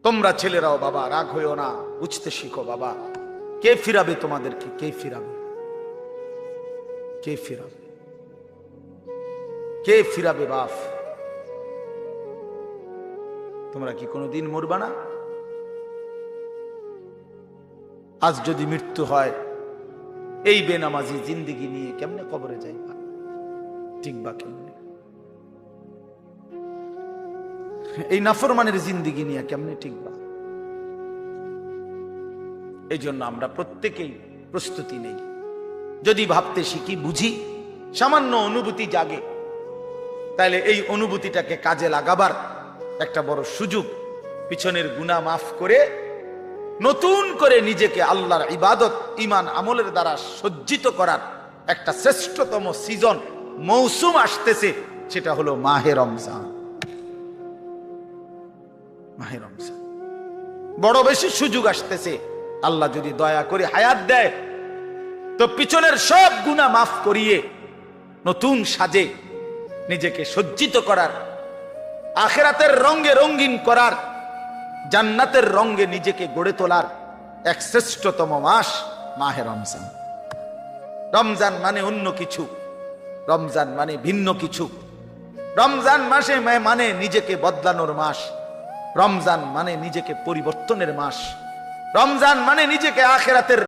তোমরা ছেলেরাও বাবা রাগ হইও না, বুঝতে শিখো বাবা। কে ফিরাবে তোমাদেরকে? কে ফিরাবে? কে ফিরাবে? কে ফিরাবে বাপ? তোমরা কি কোনোদিন মরবা না? আজ যদি মৃত্যু হয়, এই বেনামাজি জিন্দিগি নিয়ে কেমনে কবরে যাইবা? ঠিকবা কেমনে? এই নাফরমানের জিন্দিগি নিয়ে কেমনে ঠিকবা? এই জন্য আমরা প্রত্যেকেই প্রস্তুতি নেই। যদি ভাবতে শিখি, বুঝি, সামান্য অনুভূতি জাগে, তাহলে এই অনুভূতিটাকে কাজে লাগাবার একটা বড় সুযোগ। পিছনের গুনাহ মাফ করে নতুন করে নিজেকে আল্লাহর ইবাদত, ঈমান, আমলের দ্বারা সজ্জিত করার একটা শ্রেষ্ঠতম সিজন, মৌসুম আসতেছে, সেটা হলো মাহে রমজান। মাহে রমজান বড় বেশি সুযোগ আসতেছে। আল্লাহ যদি দয়া করে হায়াত দেয়, তো পিছনের সব গুনাহ মাফ করিয়ে নতুন সাজে নিজেকে সজ্জিত করার, আখিরাতের রঙে রঙিন করার, জান্নাতের রঙে নিজেকে গড়ে তোলার এক শ্রেষ্ঠতম মাস মাহে রমজান। রমজান মানে অন্য কিছু, রমজান মানে ভিন্ন কিছু। রমজান মাসে মানে নিজেকে বদলানোর মাস। রমজান মানে নিজেকে পরিবর্তনের মাস। রমজান মানে নিজেকে আখিরাতের